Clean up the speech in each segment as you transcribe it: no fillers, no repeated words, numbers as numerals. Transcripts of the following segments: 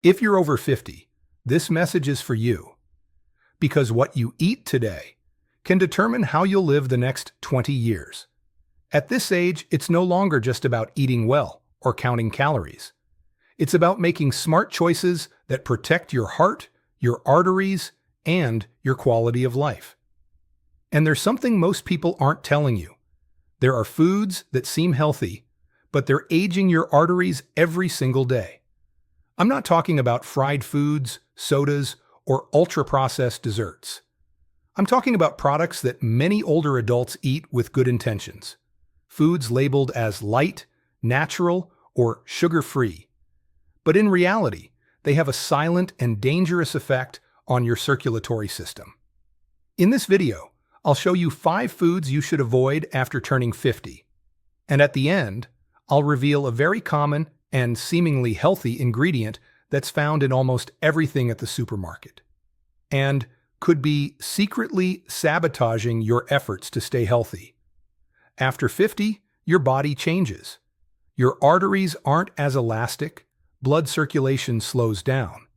If you're over 50, this message is for you, because what you eat today can determine how you'll live the next 20 years. At this age, it's no longer just about eating well or counting calories. It's about making smart choices that protect your heart, your arteries, and your quality of life. And there's something most people aren't telling you. There are foods that seem healthy, but they're aging your arteries every single day. I'm not talking about fried foods, sodas, or ultra-processed desserts. I'm talking about products that many older adults eat with good intentions. Foods labeled as light, natural, or sugar-free. But in reality, they have a silent and dangerous effect on your circulatory system. In this video, I'll show you 5 foods you should avoid after turning 50. And at the end, I'll reveal a very common and seemingly healthy ingredient that's found in almost everything at the supermarket, and could be secretly sabotaging your efforts to stay healthy. After 50, your body changes. Your arteries aren't as elastic, blood circulation slows down,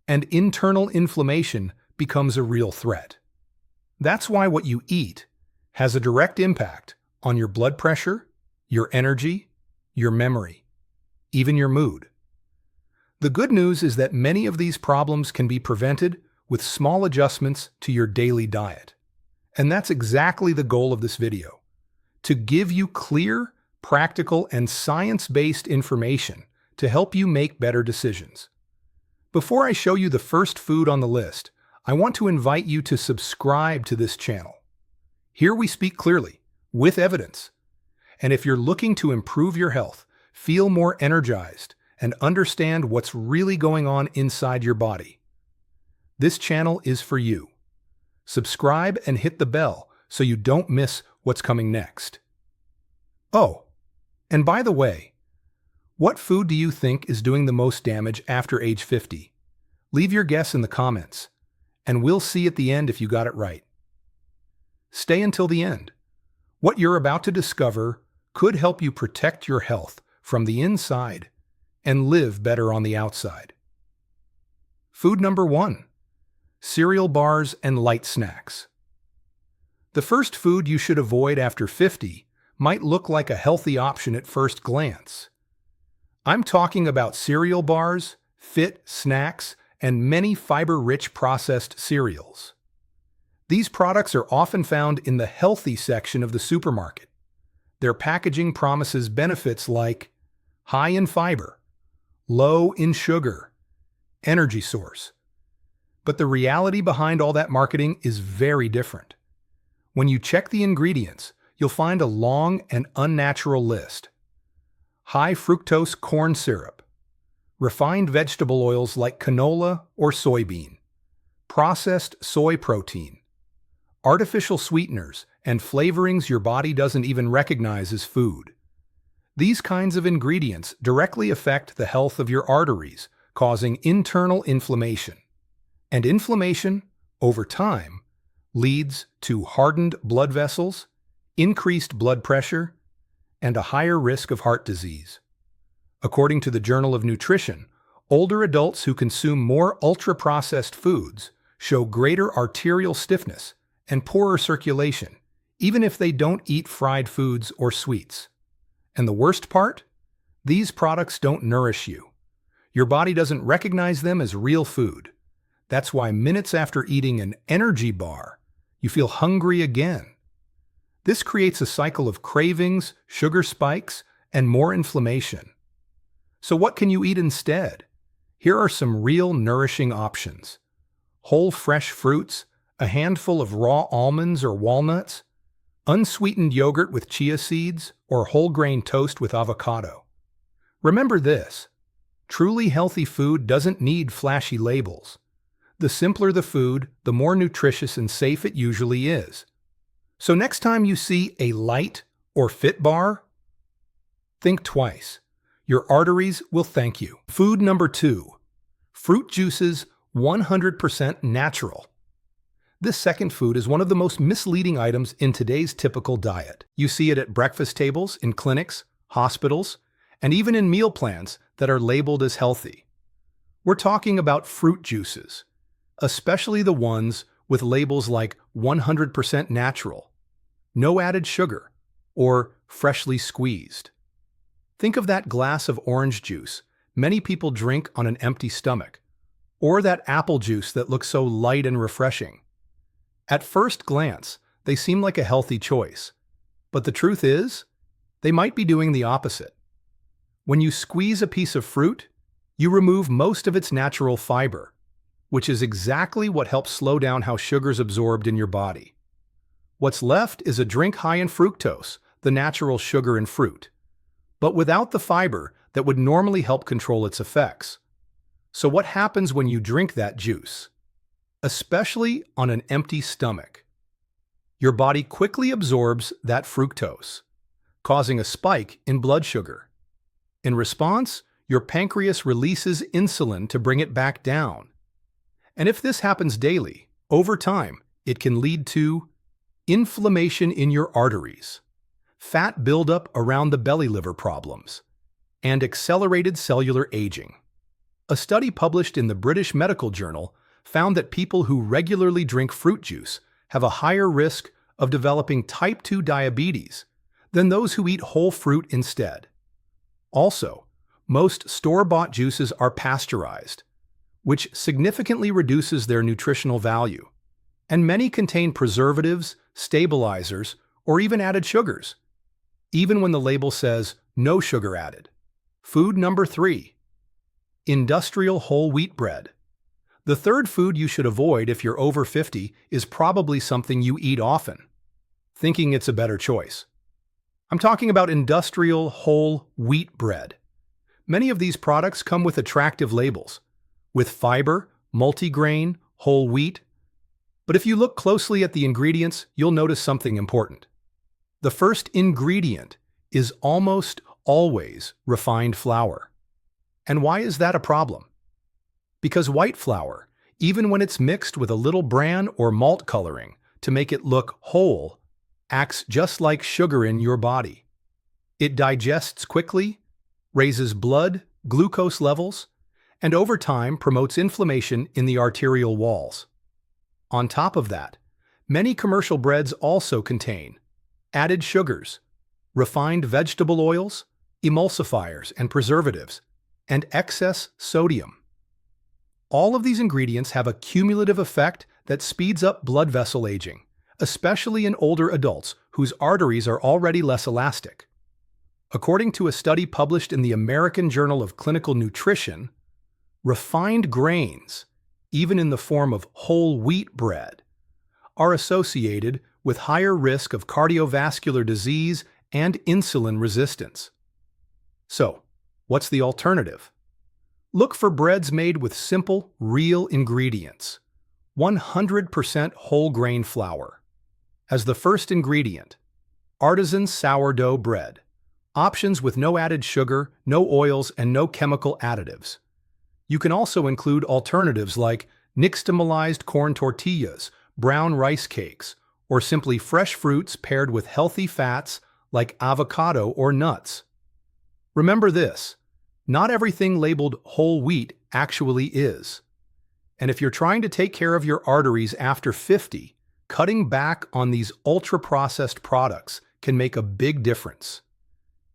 and internal inflammation becomes a real threat. That's why what you eat has a direct impact on your blood pressure, your energy, your memory, even your mood. The good news is that many of these problems can be prevented with small adjustments to your daily diet. And that's exactly the goal of this video, to give you clear, practical, and science-based information to help you make better decisions. Before I show you the first food on the list, I want to invite you to subscribe to this channel. Here we speak clearly, with evidence. And if you're looking to improve your health, feel more energized, and understand what's really going on inside your body, this channel is for you. Subscribe and hit the bell so you don't miss what's coming next. Oh, and by the way, what food do you think is doing the most damage after age 50? Leave your guess in the comments, and we'll see at the end if you got it right. Stay until the end. What you're about to discover could help you protect your health from the inside and live better on the outside. Food number 1. Cereal bars and light snacks. The first food you should avoid after 50 might look like a healthy option at first glance. I'm talking about cereal bars, fit snacks, and many fiber-rich processed cereals. These products are often found in the healthy section of the supermarket. Their packaging promises benefits like high in fiber, low in sugar, energy source. But the reality behind all that marketing is very different. When you check the ingredients, you'll find a long and unnatural list. High fructose corn syrup, refined vegetable oils like canola or soybean, processed soy protein, artificial sweeteners, and flavorings your body doesn't even recognize as food. These kinds of ingredients directly affect the health of your arteries, causing internal inflammation. And inflammation, over time, leads to hardened blood vessels, increased blood pressure, and a higher risk of heart disease. According to the Journal of Nutrition, older adults who consume more ultra-processed foods show greater arterial stiffness and poorer circulation, even if they don't eat fried foods or sweets. And the worst part? These products don't nourish you. Your body doesn't recognize them as real food. That's why minutes after eating an energy bar, you feel hungry again. This creates a cycle of cravings, sugar spikes, and more inflammation. So what can you eat instead? Here are some real nourishing options. Whole fresh fruits, a handful of raw almonds or walnuts, unsweetened yogurt with chia seeds, or whole grain toast with avocado. Remember this, truly healthy food doesn't need flashy labels. The simpler the food, the more nutritious and safe it usually is. So next time you see a light or fit bar, think twice. Your arteries will thank you. Food number 2. Fruit juices 100% natural. This second food is one of the most misleading items in today's typical diet. You see it at breakfast tables, in clinics, hospitals, and even in meal plans that are labeled as healthy. We're talking about fruit juices, especially the ones with labels like 100% natural, no added sugar, or freshly squeezed. Think of that glass of orange juice many people drink on an empty stomach, or that apple juice that looks so light and refreshing. At first glance, they seem like a healthy choice, but the truth is, they might be doing the opposite. When you squeeze a piece of fruit, you remove most of its natural fiber, which is exactly what helps slow down how sugar's absorbed in your body. What's left is a drink high in fructose, the natural sugar in fruit, but without the fiber that would normally help control its effects. So what happens when you drink that juice? Especially on an empty stomach. Your body quickly absorbs that fructose, causing a spike in blood sugar. In response, your pancreas releases insulin to bring it back down. And if this happens daily, over time, it can lead to inflammation in your arteries, fat buildup around the belly liver problems, and accelerated cellular aging. A study published in the British Medical Journal found that people who regularly drink fruit juice have a higher risk of developing type 2 diabetes than those who eat whole fruit instead. Also, most store-bought juices are pasteurized, which significantly reduces their nutritional value, and many contain preservatives, stabilizers, or even added sugars, even when the label says no sugar added. Food number 3. Industrial whole wheat bread. The third food you should avoid if you're over 50 is probably something you eat often, thinking it's a better choice. I'm talking about industrial whole wheat bread. Many of these products come with attractive labels, with fiber, multigrain, whole wheat. But if you look closely at the ingredients, you'll notice something important. The first ingredient is almost always refined flour. And why is that a problem? Because white flour, even when it's mixed with a little bran or malt coloring to make it look whole, acts just like sugar in your body. It digests quickly, raises blood, glucose levels, and over time promotes inflammation in the arterial walls. On top of that, many commercial breads also contain added sugars, refined vegetable oils, emulsifiers and preservatives, and excess sodium. All of these ingredients have a cumulative effect that speeds up blood vessel aging, especially in older adults whose arteries are already less elastic. According to a study published in the American Journal of Clinical Nutrition, refined grains, even in the form of whole wheat bread, are associated with higher risk of cardiovascular disease and insulin resistance. So, what's the alternative? Look for breads made with simple, real ingredients. 100% whole grain flour. As the first ingredient, artisan sourdough bread. Options with no added sugar, no oils, and no chemical additives. You can also include alternatives like nixtamalized corn tortillas, brown rice cakes, or simply fresh fruits paired with healthy fats like avocado or nuts. Remember this, not everything labeled whole wheat actually is. And if you're trying to take care of your arteries after 50, cutting back on these ultra-processed products can make a big difference.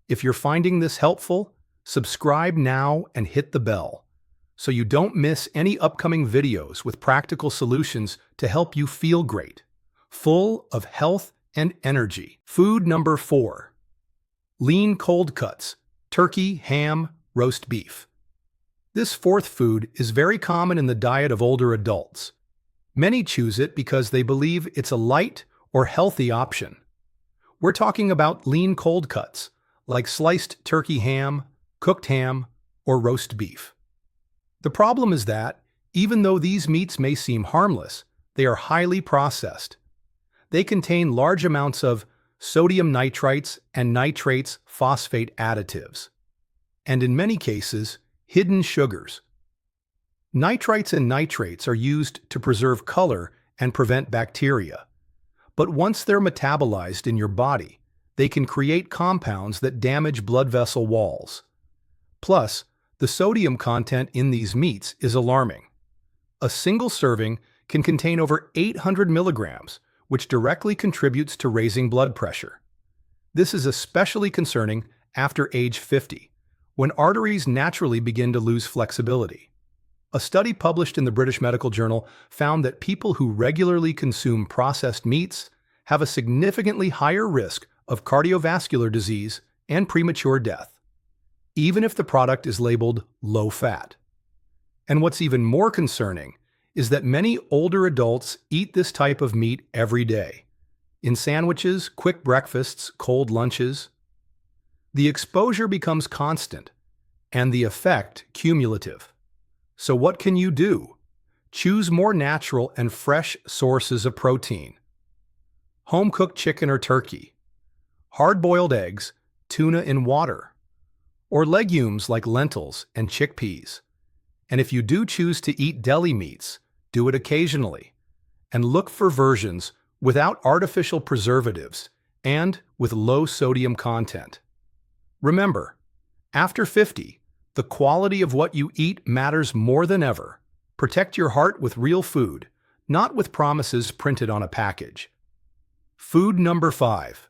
If you're finding this helpful, subscribe now and hit the bell, so you don't miss any upcoming videos with practical solutions to help you feel great, full of health and energy. Food number 4. Lean cold cuts, turkey, ham, roast beef. This fourth food is very common in the diet of older adults. Many choose it because they believe it's a light or healthy option. We're talking about lean cold cuts, like sliced turkey ham, cooked ham, or roast beef. The problem is that, even though these meats may seem harmless, they are highly processed. They contain large amounts of sodium nitrites and nitrates phosphate additives, and in many cases, hidden sugars. Nitrites and nitrates are used to preserve color and prevent bacteria, but once they're metabolized in your body, they can create compounds that damage blood vessel walls. Plus, The sodium content in these meats is alarming. A single serving can contain over 800 milligrams, which directly contributes to raising blood pressure. This is especially concerning after age 50, when arteries naturally begin to lose flexibility. A study published in the British Medical Journal found that people who regularly consume processed meats have a significantly higher risk of cardiovascular disease and premature death, even if the product is labeled low-fat. And what's even more concerning is that many older adults eat this type of meat every day, in sandwiches, quick breakfasts, cold lunches. The exposure becomes constant, and the effect cumulative. So what can you do? Choose more natural and fresh sources of protein. Home-cooked chicken or turkey, hard-boiled eggs, tuna in water, or legumes like lentils and chickpeas. And if you do choose to eat deli meats, do it occasionally, and look for versions without artificial preservatives and with low sodium content. Remember, after 50, the quality of what you eat matters more than ever. Protect your heart with real food, not with promises printed on a package. Food number 5.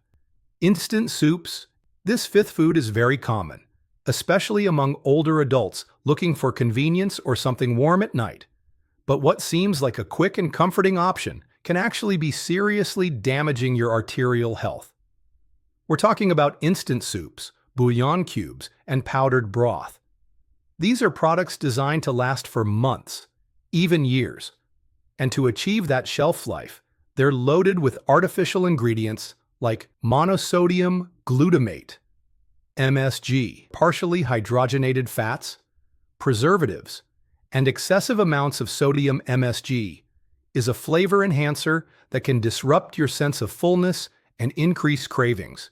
Instant soups. This fifth food is very common, especially among older adults looking for convenience or something warm at night. But what seems like a quick and comforting option can actually be seriously damaging your arterial health. We're talking about instant soups, bouillon cubes, and powdered broth. These are products designed to last for months, even years. And to achieve that shelf life, they're loaded with artificial ingredients like monosodium glutamate, MSG, partially hydrogenated fats, preservatives, and excessive amounts of sodium. MSG is a flavor enhancer that can disrupt your sense of fullness and increase cravings.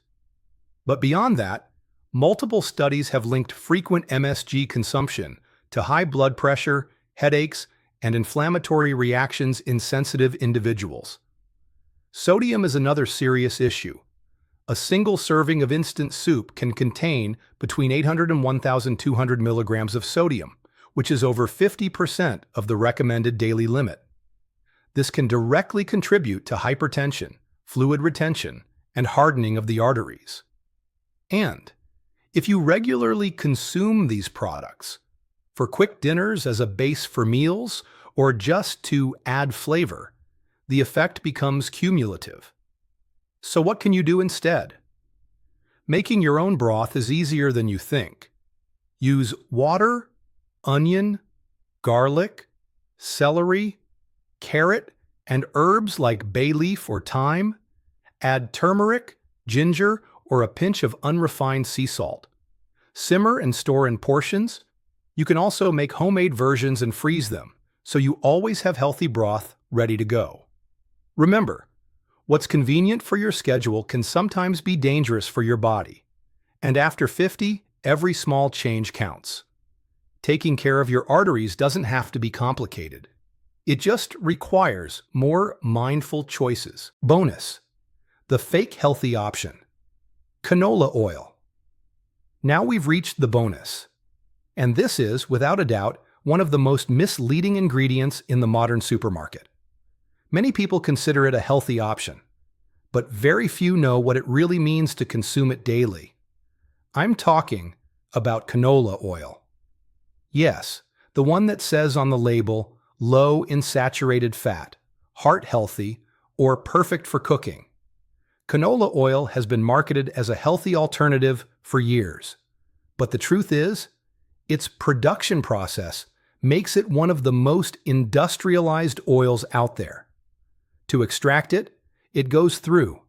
But beyond that, multiple studies have linked frequent MSG consumption to high blood pressure, headaches, and inflammatory reactions in sensitive individuals. Sodium is another serious issue. A single serving of instant soup can contain between 800 and 1,200 milligrams of sodium, which is over 50% of the recommended daily limit. This can directly contribute to hypertension, fluid retention, and hardening of the arteries. And if you regularly consume these products for quick dinners as a base for meals or just to add flavor, the effect becomes cumulative. So what can you do instead? Making your own broth is easier than you think. Use water, onion, garlic, celery, carrot, and herbs like bay leaf or thyme. Add turmeric, ginger, or a pinch of unrefined sea salt. Simmer and store in portions. You can also make homemade versions and freeze them, so you always have healthy broth ready to go. Remember, what's convenient for your schedule can sometimes be dangerous for your body. And after 50, every small change counts. Taking care of your arteries doesn't have to be complicated. It just requires more mindful choices. Bonus: the fake healthy option. Canola oil. Now we've reached the bonus. And this is, without a doubt, one of the most misleading ingredients in the modern supermarket. Many people consider it a healthy option, but very few know what it really means to consume it daily. I'm talking about canola oil. Yes, the one that says on the label, low in saturated fat, heart healthy, or perfect for cooking. Canola oil has been marketed as a healthy alternative for years. But the truth is, its production process makes it one of the most industrialized oils out there. To extract it, it goes through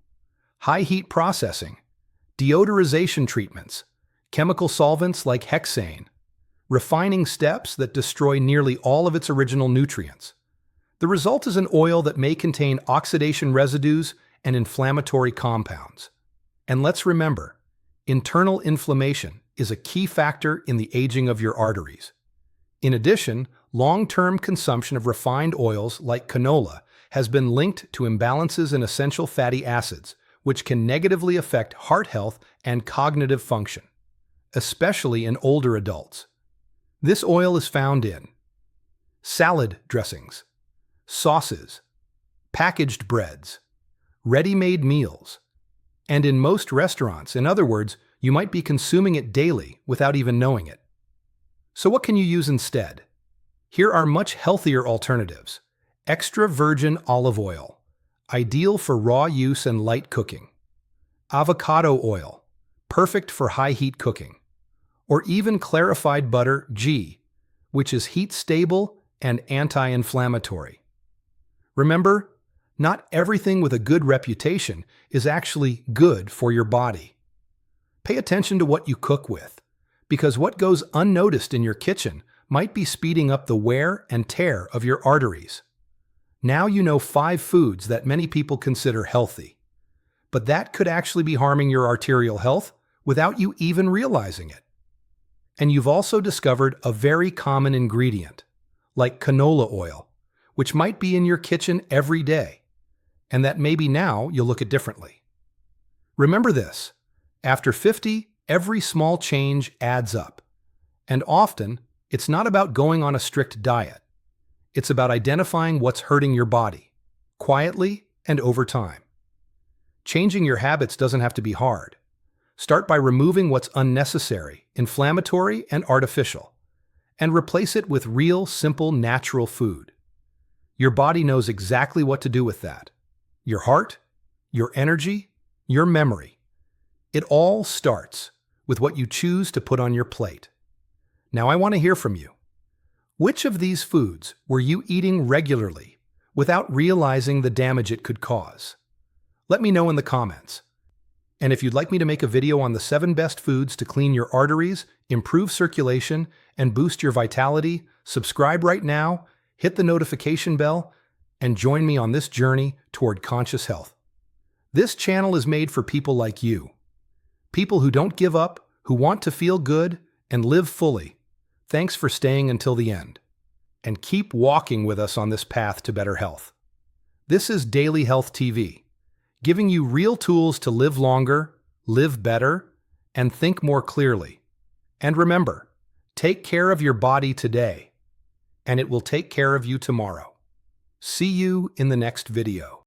high heat processing, deodorization treatments, chemical solvents like hexane, refining steps that destroy nearly all of its original nutrients. The result is an oil that may contain oxidation residues and inflammatory compounds. And let's remember, internal inflammation is a key factor in the aging of your arteries. In addition, long-term consumption of refined oils like canola has been linked to imbalances in essential fatty acids, which can negatively affect heart health and cognitive function, especially in older adults. This oil is found in salad dressings, sauces, packaged breads, ready-made meals, and in most restaurants. In other words, you might be consuming it daily without even knowing it. So what can you use instead? Here are much healthier alternatives. Extra virgin olive oil, ideal for raw use and light cooking. Avocado oil, perfect for high-heat cooking. Or even clarified butter ghee, which is heat-stable and anti-inflammatory. Remember, not everything with a good reputation is actually good for your body. Pay attention to what you cook with, because what goes unnoticed in your kitchen might be speeding up the wear and tear of your arteries. Now you know 5 foods that many people consider healthy, but that could actually be harming your arterial health without you even realizing it. And you've also discovered a very common ingredient, like canola oil, which might be in your kitchen every day, and that maybe now you'll look at differently. Remember this, after 50, every small change adds up. And often, it's not about going on a strict diet. It's about identifying what's hurting your body, quietly and over time. Changing your habits doesn't have to be hard. Start by removing what's unnecessary, inflammatory, and artificial, and replace it with real, simple, natural food. Your body knows exactly what to do with that. Your heart, your energy, your memory. It all starts with what you choose to put on your plate. Now I want to hear from you. Which of these foods were you eating regularly without realizing the damage it could cause? Let me know in the comments. And if you'd like me to make a video on the 7 best foods to clean your arteries, improve circulation, and boost your vitality, subscribe right now, hit the notification bell, and join me on this journey toward conscious health. This channel is made for people like you. People who don't give up, who want to feel good and live fully. Thanks for staying until the end. And keep walking with us on this path to better health. This is Daily Health TV, giving you real tools to live longer, live better, and think more clearly. And remember, take care of your body today, and it will take care of you tomorrow. See you in the next video.